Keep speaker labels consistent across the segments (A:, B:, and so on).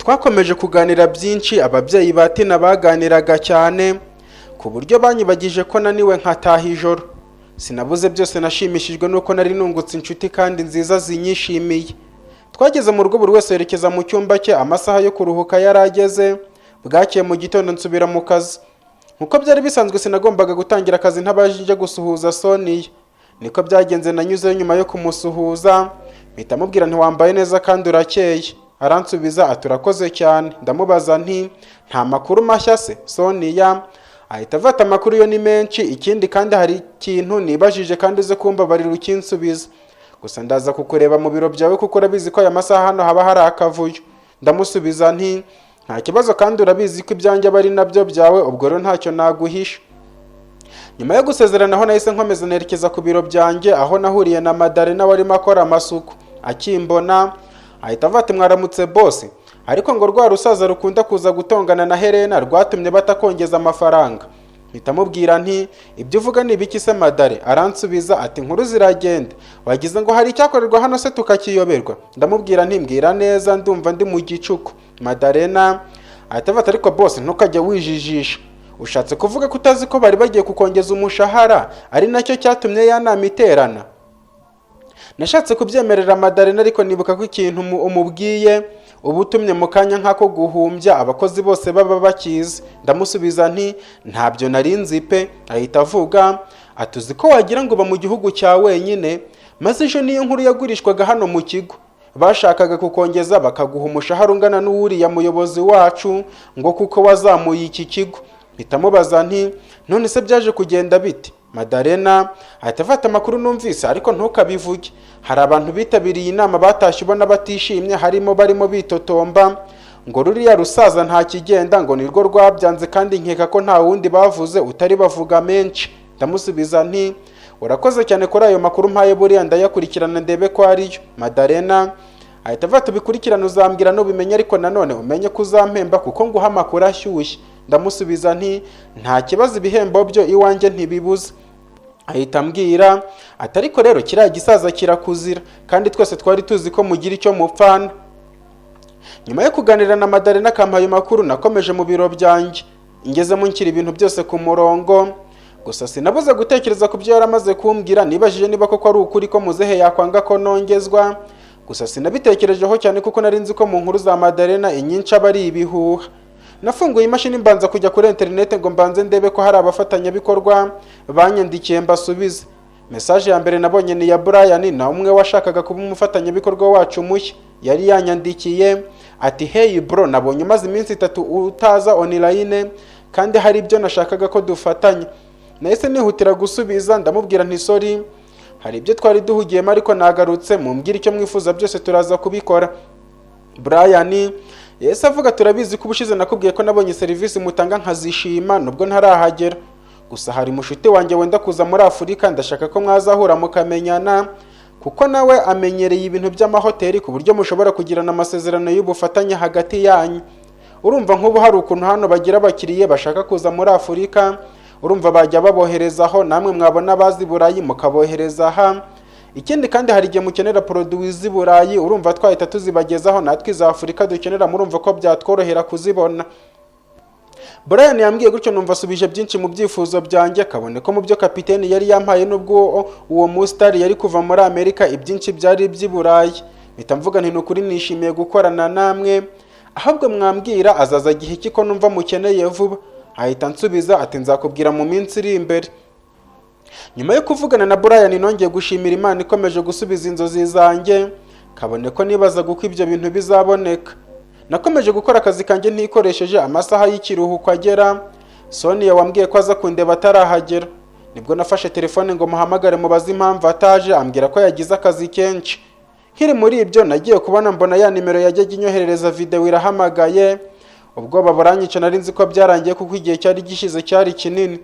A: Twakomeje kuganira byinshi, ababyeyi ba Tina baganiraga cyane ku buryo banyibagije ko naniwe nkataha ijoro. Sinabuze byose, nashimishijwe nuko nari nungutse inshuti kandi nziza zinyishimiye. Twageze mu rugo buri wese yerekeza mu cyumba cye, amasaha yo kuruhuka yarageze. Bwakeye mu gitondo nsubira mu kazi. Nkuko byari bisanzwe sinagombaga gutangira akazi ntabajije gusuhuza Sonia. Niko byagenze, nanyuze nyuma yo kumusuhuza, mpita mubwira nti wambaye neza kandi urakeye. Aransubiza ati urakoze cyane. Ndamubaza nti nta makuru mashya se Sonia? Ahita avata amakuru yo ni menshi, ikindi kandi hari ikintu nibajije kandi uze kumbabarira ukinsubiza. Gusa ndaza kukureba mu biro byawe kuko urabizi ko aya masaha hano haba hari akavuyo. Ndamusubiza nti nta kibazo kandi urabizi ko ibyanjye aba ari nabyo byawe, ubwo rero ntacyo naguhisha. Nyuma yo gusezerana aho nahise nkomeza nerekeza ku biro byanjye, aho nahuriye na Madarena warimo akora amasuku. Akimbona ahita avata mwaramutse boss, ariko ngo rwa rusaza rukunda kuza gutongana na Helena rwatumye batakongeza amafaranga. Mpita mubwira nti ibyo uvuga ni ibiki se Madare? Aransubiza ati inkuru ziragenda, wagize ngo hari icyakorerwa hano se tukakiyoberwa. Ndamubwira nti mbwira neza, ndumva ndi mu gicuku. Madarena ahita avata ariko boss ntukajya wijijisha, ushatse kuvuga ko utazi ko bari bagiye kukongeza umushahara ari nacyo cyatumye ya nama iterana? Nashatse kubyemerera Madarena ariko nibuka ko ikintu umubwiye ubu utumye mu kanya nk'ako guhumbya abakozi bose baba bakizi. Ndamusubiza nti ntabyo nari nzi pe. Ahita avuga atuzi ko wagira ngo ba mu gihugu cya wenyine, maze ejo niyo nkuru yagurishwaga hano mu kigo. Bashakaga kukongeza bakaguha umushahara ungana n'uwuriya muyobozi wacu ngo kuko wazamuye iki kigo. Mpita mubaza nti none se byaje kugenda bite? Madarena ahita afata amakuru numvise ariko ntukabivuge. Hari abantu bitabiriye inama batashye ubona batishimye, harimo barimo bitotomba ngo ruriya rusaza nta kigenda, ngo nirwo rwabyanze kandi nkeka ko nta wundi bavuze utari bavuga menshi. Ndamusubiza nti urakoze cyane kuri ayo makuru mpaye, buriya ndayakurikirana ndebe ko ariyo. Madarena ahita avata ubikurikirana uzambwira n'ubimenye, ariko nanone umenye ko uzampemba kuko nguha amakuru ashyushye. Ndamusubiza nti nta kibazo, ibihembo byo iwanjye ntibibuze. Ahita ambwira ati ariko rero kiriya gisaza kirakuzira kandi twese twari tuzi ko mugira icyo mupfana. Nyuma yo kuganira na Madarena akampaye makuru, nakomeje mu biro byanjye. Ingezemo nshyira ibintu byose ku murongo, gusa sinabuze gutekereza ku byo yaramaze kumbwira. Nibajije niba koko ari ukuri ko muzehe yakwanga ko nongezwa, gusa sinabitekerejeho cyane kuko nari nzi ko mu nkuru za Madarena inyinshi aba ari ibihuha. Nafunguye imashini mbanza kujya kuri internet ngo mbanze ndebe ko hari abafatanyabikorwa banyandikiye mbasubize. Message ya mbere nabonye ni ya Brian, na umwe washakaga kuba umufatanyabikorwa wacu mushya. Yari yanyandikiye ati hey bro, nabonye maze iminsi 3 utaza online kandi hari ibyo nashakaga ko dufatanya. Nahise nihutira gusubiza, ndamubwira nti sorry, hari ibyo twari duhugiyemo ariko nagarutse, mumbwira icyo mwifuza byose turaza kubikora. Brian yese avuga turabizi ko ubushize nakubwiye ko nabonye serivisi mutanga nkazishima nubwo ntarahagera, gusa hari mushuti wanjye wenda kuza muri Afurika, ndashaka ko mwazahura mukamenyana kuko nawe amenyereye ibintu by'amahoteli ku buryo mushobora kugirana amasezerano y'ubufatanye hagati yanyu. Urumva nk'ubu hari ukuntu hano bagira abakiriye bashaka kuza muri Afurika, urumva bajya baboherezaho, namwe mwabona bazi Burayi mukabohereza aha. Ikindi kandi hari igihe mukenera produits z'i Burayi, urumva twahita tuzibagezaho, natwe za Afurika dukenera murumva ko byatworohera kuzibona. Brian yambwiye gutyo numva subije byinshi mu byifuzo byanjye, kabone ko mu byo kapiteni yari yampaye nubwo uwo mustari yari kuva muri Amerika ibyinshi byari by'i Burayi. Mpita mvuga nti nukuri nishimiye gukorana namwe, ahubwo mwambwira azaza gihe kiko numva mukeneye vuba. Ahita nsubiza ati nzakubwira mu minsi iri imbere. Nyuma yo kuvugana na Brian nongeye gushimira Imana ikomeje gusubiza inzozi zanjye, kabone ko nibaza guko ibyo bintu bizaboneka. Nakomeje gukora akazi kanjye ntikoresheje, amasaha y'ikiruhuko agera, Sonia wambwiye ko aza kundeba atarahagera. Nibwo nafashe telefone ngo muhamagare mubaze impamvu ataje, ambwira ko yagize akazi kenshi. Nkiri muri ibyo nagiye kubona mbona ya nimero yajyaga inyoherereza video irahamagaye. Ubwoba buranyica, nari nzi ko byarangiye kuko igihe cyari gishize cyari kinini.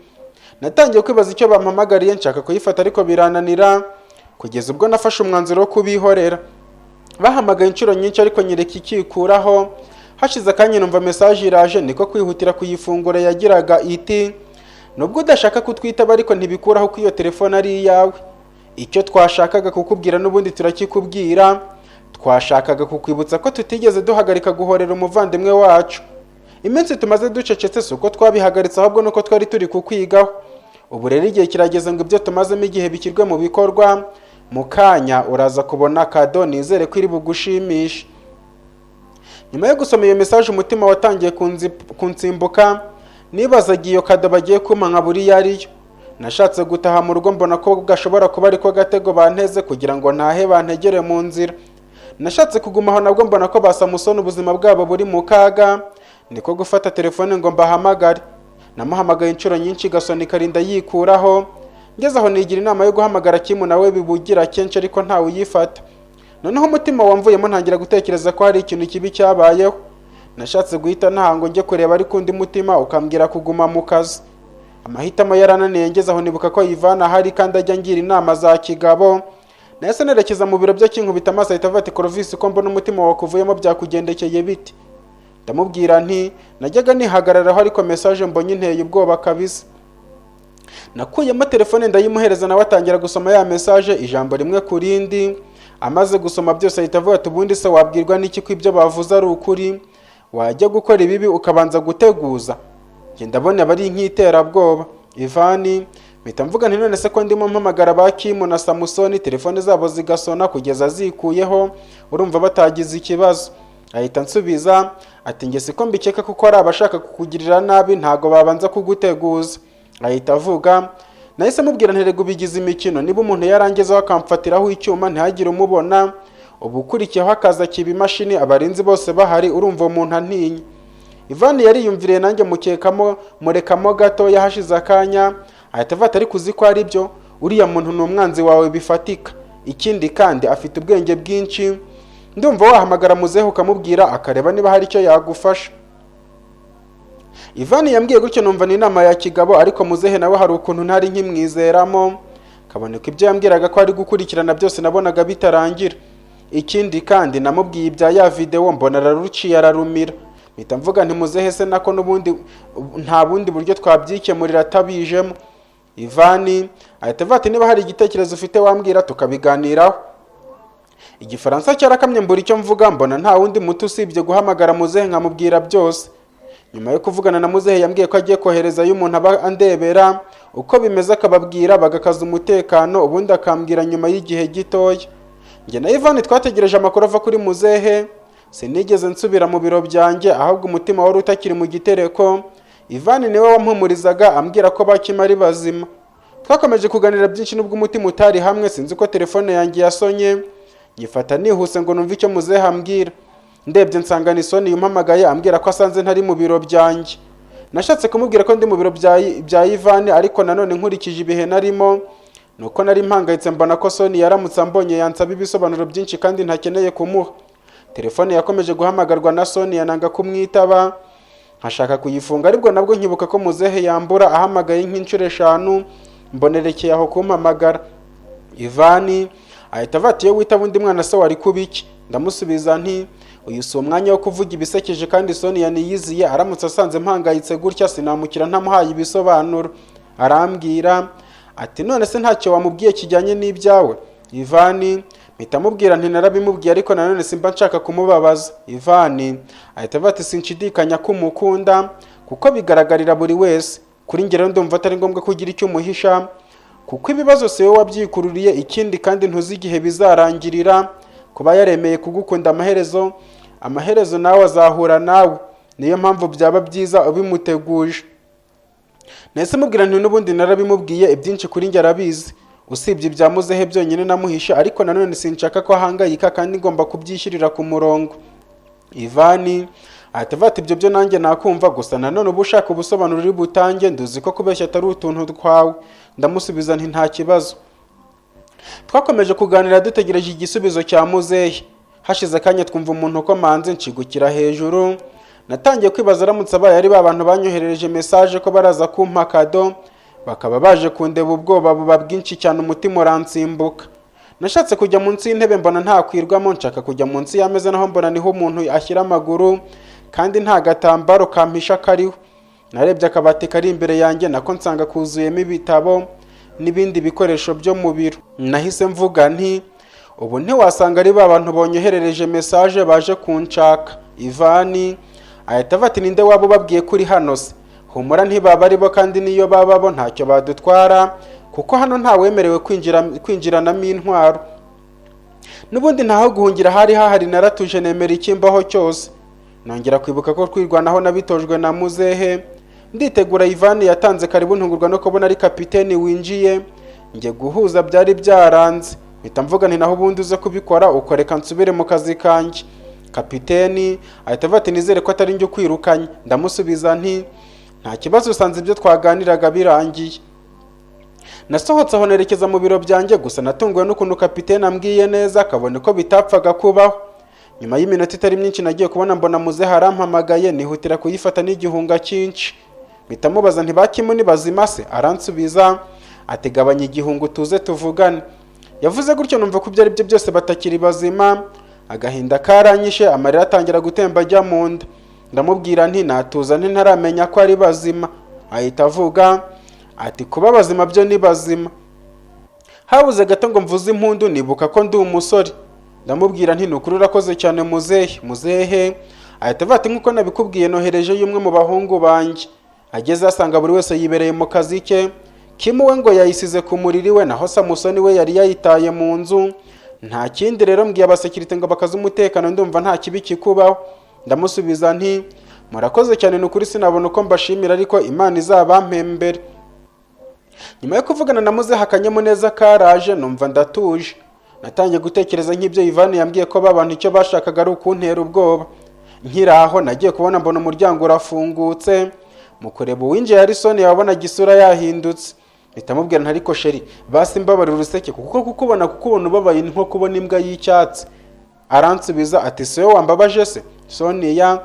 A: Natangiye kwibaza icyo bampamagariye, nshaka kuyifata ariko birananira, kugeza ubwo nafashe umwanzuro wo kubihorera. Bahamagaye inshuro nyinshi ariko nyereka ikikuraho. Hashize akanya numva message iraje, niko kwihutira kuyifungura. Yagiraga iti nubwo udashaka kutwitaba ariko ntibikuraho ko iyo telefone ari iyawe. Icyo twashakaga kukubwira n'ubundi turakikubwira, twashakaga kukwibutsa ko tutigeze duhagarika guhorera umuvandimwe wacu. Iminsi tumaze ducecetse si uko twabihagaritse ahubwo nuko twari turi kukwigaho. Ubu rero igihe kirageze ngo ibyo tumazemo igihe bikirwe mu bikorwa. Mu kanya uraza kubona kado nizere ko iri bugushimishe. Nyuma yo gusoma iyo message umutima watangiye kunsimbuka, nibazaga iyo kado bagiye kumpa nka buri yariyo. Nashatse gutaha mu rugo mbona ko gashobora kuba ariko gatego banteze kugira ngo ntahe bantegere mu nzira. Nashatse kugumaho nabwo mbona ko basamusona ubuzima bwabo buri mu kaga, niko gufata telefone ngo mbahamagare. Namuhamagaye inshuro nyinshi gasoni karinda yikuraho, ngeze aho nigira inama yo guhamagara Kimu nawe bibugira kenshi ariko ntawe uyifata. Noneho umutima wamvuyemo ntangira gutekereza ko hari ikintu kibi cyabayeho. Nashatse guhita ntahango njye kureba ariko undi mutima ukambwira kuguma mu kazi. Amahitamo yarananiye ngeze aho nibuka ko Ivana hari kandi ajya ngira inama za kigabo. Nahise nerekeza mu biro byo kinkubita amaso ahita avuga ati Clovis ko mbona umutima wakuvuyemo byakugendekeye biti. Ndamubwira nti najyaga nihagararaho ariko message mbonye inteye ubwoba kabisa. Nakuyemo telefone ndayimuhereza nawe atangira gusoma ya message ijambo rimwe kurindi. Amaze gusoma byose ahita avuga ati ubundi se wabwirwa n'iki ko ibyo bavuze ari ukuri? Wajya gukora ibibi ukabanza guteguza. Nge ndabona bari nk'iterabwoba. Ivani mpita mvuga nti none se ko ndimo mpamagara ba Kimu na Samusoni telefone zabo zigasona kugeza zikuyeho urumva batagize ikibazo. Ahita nsubiza ati nge siko mbikeka kuko ari abashaka kukugirira nabi ntago babanza kuguteguza. Ahita avuga nahise mubwira nterego bigize imikino niba umuntu yarangezeho akamfatiraho icyuma ntihagire umubona ubu ukurikiyeho akaza kiba imashini abarinzi bose bahari urumva umuntu antinya. Ivani yariyumviriye nanjye murekamo gato yahashize akanya ahita avuga atari kuzi ko ari byo uriya muntu ni umwanzi wawe bifatika ikindi kandi afite ubwenge bwinshi ndumva wahamagara muzehe ukamubwira akareba niba hari icyo yagufasha. Ivani yambwiye gutyo numva ni inama ya kigabo ariko muzehe nawe hari ukuntu ntari nkimwizeramo kaboneka ibyo yambwiraga ko ari gukurikirana byose nabonaga bitarangira. Ikindi kandi namubwiye ibya ya video mbona araruciye ararumira. Mpita mvuga nti muzehe se nako n'ubundi nta bundi buryo twabyikemurira atabijemo. Ivani ahita avuga ati niba hari igitekerezo ufite wambwira tukabiganiraho. Igifaransa cyarakamye mbura icyo mvuga mbona nta wundi muti usibye guhamagara muzehe nkamubwira byose. Nyuma yo kuvugana na muzehe yambwiye ko agiye kohereza y'umuntu aba andebera uko bimeze akababwira bagakaza umutekano ubundi akambwira nyuma y'igihe gitoya. Nge na Ivani twategereje amakuru ava kuri muzehe. Sinigeze nsubira mu biro byanjye ahubwo umutima wari utakiri mu gitereko. Ivani niwe wampumurizaga ambwira ko bakima ari bazima. Twakomeje kuganira byinshi nubwo umutima utari hamwe sinzi ko telefone yanjye yasonye. Ngifata nihuse ngo numve icyo muzehe ambwira. Ndebye nsanga ni Soni yumpamagaye ambwira ko asanze ntari mu biro byanjye. Nashatse kumubwira ko ndi mu biro bya Ivani ariko nanone nkurikije ibihe narimo nuko nari mpangayitse mbona ko Soni yaramutse ambonye yansaba ibisobanuro byinshi kandi ntakeneye kumuha. Telefone yakomeje guhamagarwa na Soni yananga kumwitaba. Nkashaka kuyifunga aribwo nabwo nkibuka ko muzehe yambura ahamagaye nk'inshuro 5 mbonerekeye aho kumpamagara. Ivani ahita avuga ati iyo witaba undi mwana se wari kubiki? Ndamusubiza nti uyu si umwanya wo kuvuga ibisekeje kandi Soni yaniyiziye aramutse asanze mpangayitse gutya sinamukira ntamuhaye ibisobanuro. Arambwira ati none se ntacyo wamubwiye kijyanye n'ibyawe? Ivani mpita mubwira nti narabimubwiye ariko nanone simba nshaka kumubabaza. Ivani ahita avuga ati sinshidikanya ko umukunda kuko bigaragarira buri wese. Kuri njye rero ndumva atari ngombwa kugira icyo umuhisha kuko ibibazo se wowe wabyikururiye ikindi kandi ntuzi igihe bizarangirira. Kuba yaremeye kugukunda amaherezo nawe azahura nawe. Niyo mpamvu byaba byiza ubimuteguje. Nahise mubwira nti n'ubundi narabimubwiye ibyinshi kuri njye arabizi usibye ibya muzehe byonyine namuhisha ariko nanone sinshaka ko ahangayika kandi ngomba kubyishyirira ku murongo. Ivani ahita avuga ati ibyo byo nanjye nakumva gusa nanone uba ushaka ubusobanuro uri butange nduzi ko kubeshya atari utuntu twawe. Ndamusubiza nti nta kibazo. Twakomeje kuganira dutegereje igisubizo cya muzehe. Hashize akanya twumva umuntu ukomanze nshigukira hejuru. Natangiye kwibaza aramutse abaye ari babantu banyoherereje message ko baraza kumpa kado bakaba baje kundeba ubwoba buba bwinshi cyane umutima uransimbuka. Nashatse kujya munsi y'intebe mbona nta kwirwamo nshaka kujya munsi y'ameza naho mbona niho umuntu ashyira amaguru kandi nta gatambaro kampisha kariho. Narebye akabati kari imbere yanjye nako nsanga kuzuyemo ibitabo n'ibindi bikoresho byo mu biro. Nahise mvuga nti ubu ntiwasanga ari ba bantu bonyoherereje message baje kunshaka. Ivani ahita avati ninde wabo babwiye kuri hano se? Humura ntibaba ari bo, kandi niyo baba bo ntacyo badutwara kuko hano nta wemerewe kwinjiranamo intwaro. Nubundi ntaho guhungira hari hahari, naratuje nemera ikimbaho cyose. Nongera kwibuka ko twirwanaho nabitojwe na muzehe. Nditegura Ivani yatanze karibu ntungurwa no kubona ari kapiteni winjiye. Nge guhuza byari byaranze. Mpita mvuga nti naho ubundi uze kubikora ukoreka nsubire mu kazi kanjye. Kapiteni ahita avati nizere ko atari njye kwirukanye. Ndamusubiza nti nta kibazo, usanze ibyo twaganiraga birangiye. Nasohotse aho nerekeza mu biro byanjye, gusa natunguwe n'ukuntu kapiteni ambwiye neza akabona ko bitapfaga kubaho. Nyuma y'iminota itari myinshi nagiye kubona mbona muzehe arampamagaye, nihutira kuyifata n'igihunga cyinshi. Mpita mubaza nti bakimu ni bazima se? Aransubiza ati gabanya igihungu tuze tuvugane. Yavuze gutyo numva ko byari byo byose batakiri bazima. Agahinda karanyishe, amarira atangira gutemba ajya mu nda. Ndamubwira nti natuza ntaramenya ko ari bazima. Ahita avuga ati kuba bazima byo ni bazima. Habuze gato ngo mvuze impundu nibuka ko ndi umusore. Ndamubwira nti nukuri urakoze cyane muzehe. Muzehe ahita avati nkuko nabikubwiye nohereje y'umwe mu bahungu banjye. Ageze asanga buri wese yibereye mu kazi ke. Kimu we ngo yayisize ku muriri we, naho Samusoni we yari yayitaye mu nzu. Nta kindi rero mbwiye abasekirite ngo bakaze umutekano, ndumva nta kibi kikubaho. Ndamusubiza nti murakoze cyane, nukuri sinabona uko mbashimira, ariko Imana izabampembere. Nyuma yo kuvugana na muzehe akanyamuneza karaje, numva ndatuje. Natangiye gutekereza nk'ibyo Ivani yambwiye ko babantu icyo bashakaga ari ukuntera ubwoba. Nkiraho nagiye kubona mbona umuryango urafungutse. Mu kureba uwinjiye Harrison yabona gisura yahindutse. Bitamubwira nti ariko sheri basi mbabarira uruseke kuko kukubona ubabaye nko kubona imbwa y'icyatsi. Aransubiza ati se wambabaje se? Sonia.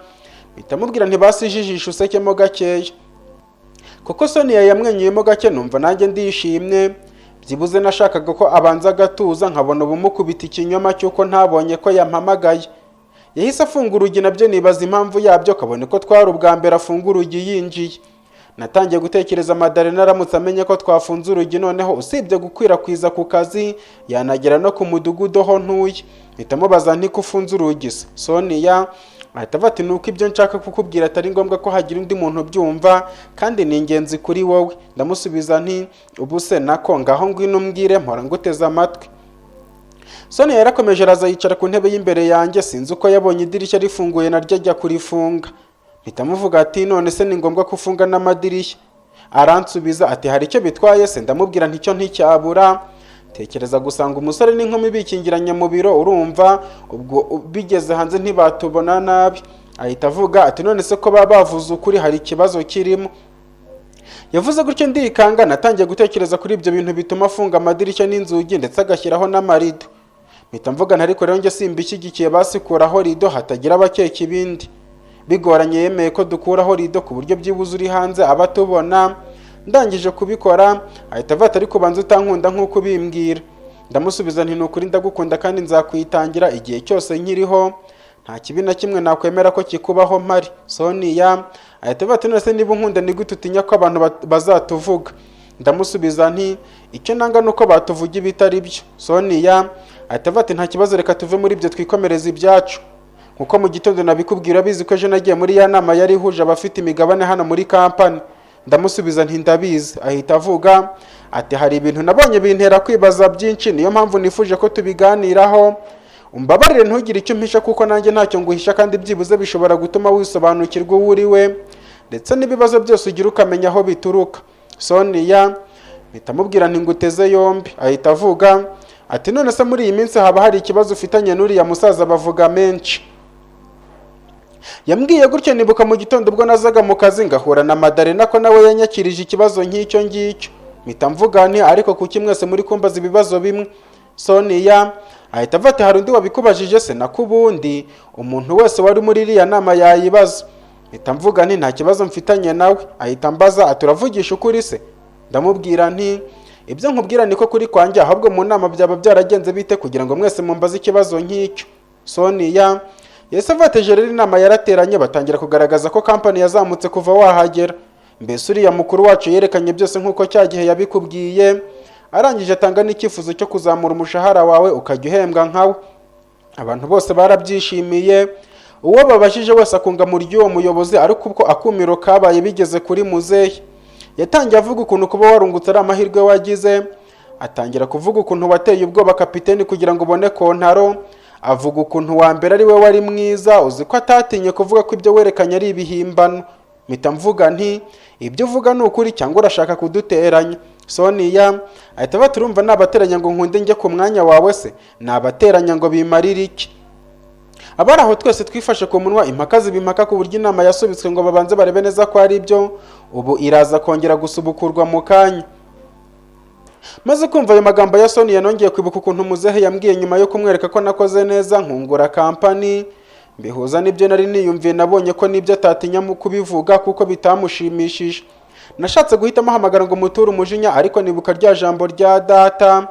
A: Bitamubwira nti basi jijisha usekemo gakeya. Kuko Sonia yamwenyuyemo gake numva nanjye ndishimye. Byibuze nashakaga ko abanza gatuza nkabona ubumukubita ikinyoma cyuko ntabonye ko yampamagaye. Yahise afunga urugi, nabyo nibaza impamvu yabyo, kabone ko twari ubwa mbere afunga urugi yinjiye. Natangiye gutekereza Madarena aramutse amenye ko twafunze urugi, noneho usibye gukwirakwiza ku kazi yanagera no ku mudugudu ho ntuye. Mpita mubaza nti ko ufunze urugi se? Sonia ahita avati nuko ibyo nshaka kukubwira atari ngombwa ko hagira undi muntu ubyumva, kandi ni ingenzi kuri wowe. Ndamusubiza nti ubu se nako ngaho ngwino umbwire mpora nguteze amatwi. Sonia yarakomeje araza yicara ku ntebe y'imbere yanjye, sinzi uko yabonye idirishya rifunguye naryo ajya kurifunga. Mpita muvuga ati none se ni ngombwa kufunga n'amadirishya? Aransubiza ati hari icyo bitwaye se? Ndamubwira nti cyo nticyabura. Tekereza gusanga umusore n'inkumi bikingiranye mu biro, urumva ubwo bigeze hanze ntibatubona nabi. Ahita avuga ati none se ko bavuze ukuri hari ikibazo kirimo? Yavuze gutyo ndikanga, natangiye gutekereza kuri ibyo bintu bituma afunga amadirishya n'inzugi ndetse agashyiraho n'amarido. Mpita mvuga nti ariko rero njye simbishyigikiye, basikuraho rido hatagira abakeka ibindi. Bigoranye yemeye ko dukuraho rido ku buryo byibuze uri hanze aba tubona. Ndangije kubikora ahita avata ariko banza utankunda nk'uko bimbwira. Ndamusubiza nti nukuri ndagukunda kandi nzakwitangira igihe cyose nkiriho, nta kibi na kimwe nakwemera ko kikubaho mpari. Sonia ahita avata none se niba unkunda ni gute utinya ko abantu bazatuvuga? Ndamusubiza nti icyo nanga nuko batuvuga ibitari byo. Sonia ahita avata nta kibazo, reka tuve muri ibyo twikomereza ibyacu. Nkuko mu gitondo nabikubwira bizi ko ejo nagiye muri ya nama yari ihuje abafite imigabane hano muri kampani. Ndamusubiza nti ndabizi. Ahita avuga ati hari ibintu nabonye bintera kwibaza byinshi, niyo mpamvu nifuje ko tubiganiraho. Umbabarire ntugire icyo mpisha kuko nanjye ntacyo nguhisha, kandi byibuze bishobora gutuma wisobanukirwa uwo uri we ndetse n'ibibazo byose ugira ukamenya aho bituruka. Sonia bitamubwira nti nguteze yombi. Ahita avuga ati none se muri iyi minsi haba hari ikibazo ufitanye n'uriya musaza bavuga menshi? Yambwiye gutyo nibuka mu gitondo ubwo nazaga mu kazi ngahura na Madarena ko nawe yanyakirije ikibazo nk'icyo ngicyo. Mpita mvuga nti ariko kuki mwese muri kumbaza ibibazo bimwe? Sonia ahita avata hari undi wabikubajije se? Nakubundi umuntu wese wari muri iriya nama yayibaza. Mpita mvuga nti nta kibazo mfitanye nawe. Ahita ambaza aturavugisha ukuri se? Ndamubwira nti ibyo nkubwira niko kuri kwanjye, ahubwo mu nama byaba byaragenze bite kugira ngo mwese mumbaze ikibazo nk'icyo? Sonia yese avateje rero inama yarateranye, batangira kugaragaza ko kampani yazamutse kuva wahagera. Mbese uriya mukuru wacu yerekanye byose nk'uko cya gihe yabikubwiye. arangije atanga n'icyifuzo cyo kuzamura umushahara wawe ukajya uhembwa nkawe. Abantu bose barabyishimiye, uwo babashije wese akunga muri ry'uwo muyobozi, ariko ubwo akumiro kabaye bigeze kuri muzehe. Yatangiye avuga ukuntu kuba warungutse ari amahirwe wagize, atangira kuvuga ukuntu wateye ubwoba kapiteni kugira ngo ubone kontaro, avuga ukuntu wa mbere ari we wari mwiza, uzi ko atatinye kuvuga ko ibyo werekanye ari ibihimbano. Mpita mvuga nti ibyo uvuga ni ukuri cyangwa urashaka kuduteranya? Sonia ahita baturumva nabateranya ngo nkunde njye ku mwanya wawe se, nabateranya ngo bimarire iki? Abari aho twese twifashe ku munwa, impaka zibimpaka ku buryo inama yasubitswe ngo babanze barebe neza ko ari byo. Ubu iraza kongera gusubukurwa mu kanya. Maze kumva ayo magambo ya Sonia, nongeye kwibuka ukuntu muzehe yambwiye nyuma yo kumwereka ko nakoze neza nkungura company, mbihuza n'ibyo nari niyumviye. Nabonye ko nibyo atatinya mu kubivuga kuko bitamushimishije. Nashatse guhitamo hamagara ngo muture umujinya, ariko nibuka rya jambo rya data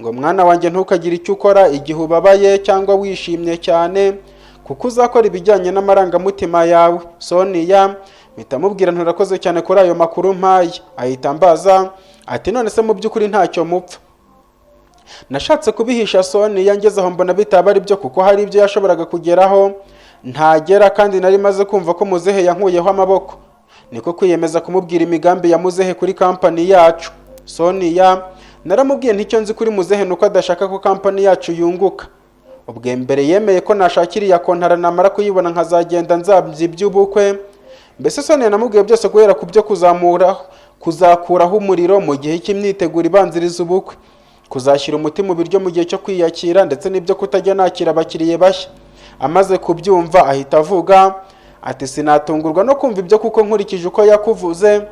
A: ngo mwana wanjye ntukagire icyo ukora igihe ubabaye cyangwa wishimye cyane, kuko uzakora ibijyanye n'amarangamutima yawe. Sonia mpita mubwira nturakoze cyane kuri ayo makuru mpaye. Ahita ambaza ati none se mu by'ukuri ntacyo mupfa? Nashatse kubihisha Sonia, ngeze aho mbona bitaba ari byo, kuko hari ibyo yashoboraga kugeraho ntagera, kandi nari maze kumva ko muzehe yankuyeho amaboko. Niko kwiyemeza kumubwira imigambi ya muzehe kuri company yacu. Sonia naramubwiye nticyo nzi kuri muzehe nuko adashaka ko company yacu yunguka. Ubwe mbere yemeye ko nashakiriya kontara namara kuyibona nkazagenda nzabye iby'ubukwe. Mbese Sonia namubwiye byose guhera ku byo kuzakuraho umuriro mu gihe cy'imyiteguro ibanziriza ubukwe, kuzashyira umuti mu biryo mu gihe cyo kwiyakira, ndetse n'ibyo kutajya nakira abakiriye bashya. Amaze kubyumva ahita avuga ati sinatungurwa no kumva ibyo, kuko nkurikije uko yakuvuze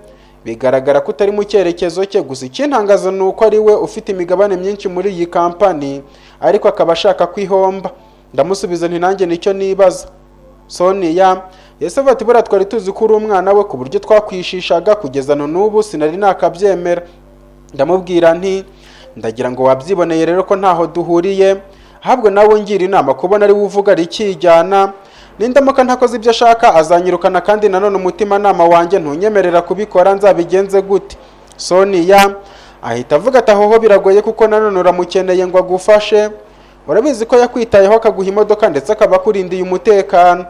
A: bigaragara ko utari mu cyerekezo cye. Gusa ikintangaza ni uko ari we ufite imigabane myinshi muri iyi company, ariko akaba ashaka kwihomba. Ndamusubiza nti nanjye nicyo nibaza. Sonia yese ati buriya twari tuzi ko uri umwana we ku buryo twakwishishaga, kugeza n'ubu sinari nakabyemera. Ndamubwira nti ndagira ngo wabyiboneye rero ko ntaho duhuriye, ahubwo nawe ngira inama kubona ari we uvuga ari ikijyana. Nindamuka ntakoze ibyo ashaka azanyirukana, kandi nanone umutima nama wanjye ntunyemerera kubikora, nzabigenze gute? Sonia ahita avuga ati aho biragoye, kuko nanone uramukeneye ngo agufashe. Urabizi ko yakwitayeho akaguha imodoka ndetse akaba akurindiye umutekano.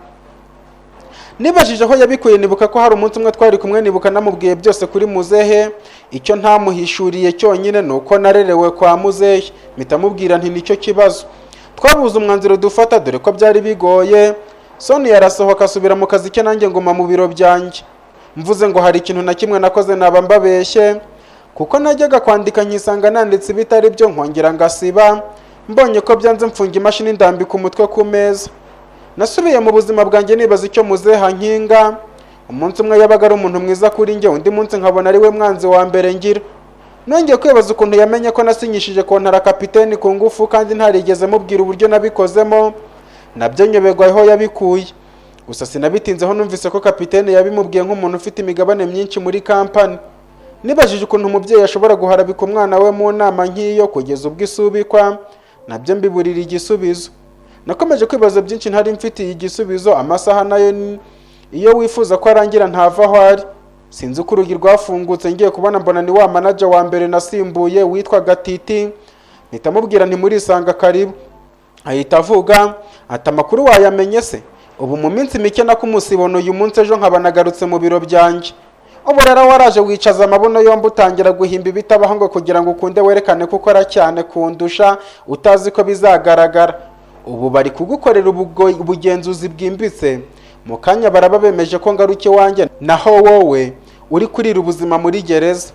A: Nibajije aho yabikuye, nibuka ko hari umunsi umwe twari kumwe, nibuka namubwiye byose kuri muzehe. Icyo ntamuhishuriye cyonyine nuko narerewe kwa muzehe. Mpita mubwira nti nicyo kibazo. Twabuze umwanzuro dufata dore ko byari bigoye. Sonia arasohoka asubira mu kazi ke, nanjye nguma mu biro byanjye. Mvuze ngo hari ikintu na kimwe nakoze naba mbabeshye, kuko najyaga kwandika nkisanga nanditse ibitari byo nkongera ngasiba. Mbonye ko byanze mfunga imashini ndambika umutwe ku meza. Nasubiye mu buzima bwanjye nibaza icyo muzehe nkinga. Umunsi umwe yabaga ari umuntu mwiza kuri njye, undi munsi nkabona ari we mwanzi wa mbere ngira. Nongeye kwibaza ukuntu yamenye ko nasinyishije kontara kapiteni ku ngufu, kandi ntarigeze mubwira uburyo nabikozemo. Nabyo nyoberwa aho yabikuye. Gusa sinabitinzeho, numvise ko kapiteni yabimubwiye nk'umuntu ufite imigabane myinshi muri company. Nibajije ukuntu umubyeyi ashobora guharabika umwana we mu nama nk'iyo kugeza ubwo isubikwa, nabyo mbiburira igisubizo. Nakomeje kwibaza byinshi ntari mfitiye igisubizo. Amasaha nayo iyo wifuza ko arangira ntava aho ari. Sinzi uko urugi rwafungutse, ngiye kubona mbona ni wa manager wa mbere nasimbuye witwa Gatiti. Mpita mubwira nti murisanga karibu. Ahita avuga ati amakuru wayamenye se? Ubu mu minsi mike nakumusibono uyu munsi, ejo nkaba nagarutse mu biro byanjye. Ubu rero waraje wicaza amabuno yombi utangira guhimba ibitabaho ngo kugira ngo ukunde werekane ko ukora cyane kundusha, utazi ko bizagaragara. Ubu bari kugukorera ubugenzuzi bwimbitse, mu kanya baraba bemeje ko ngaruke wanjye, naho wowe uri kurira ubuzima muri gereza.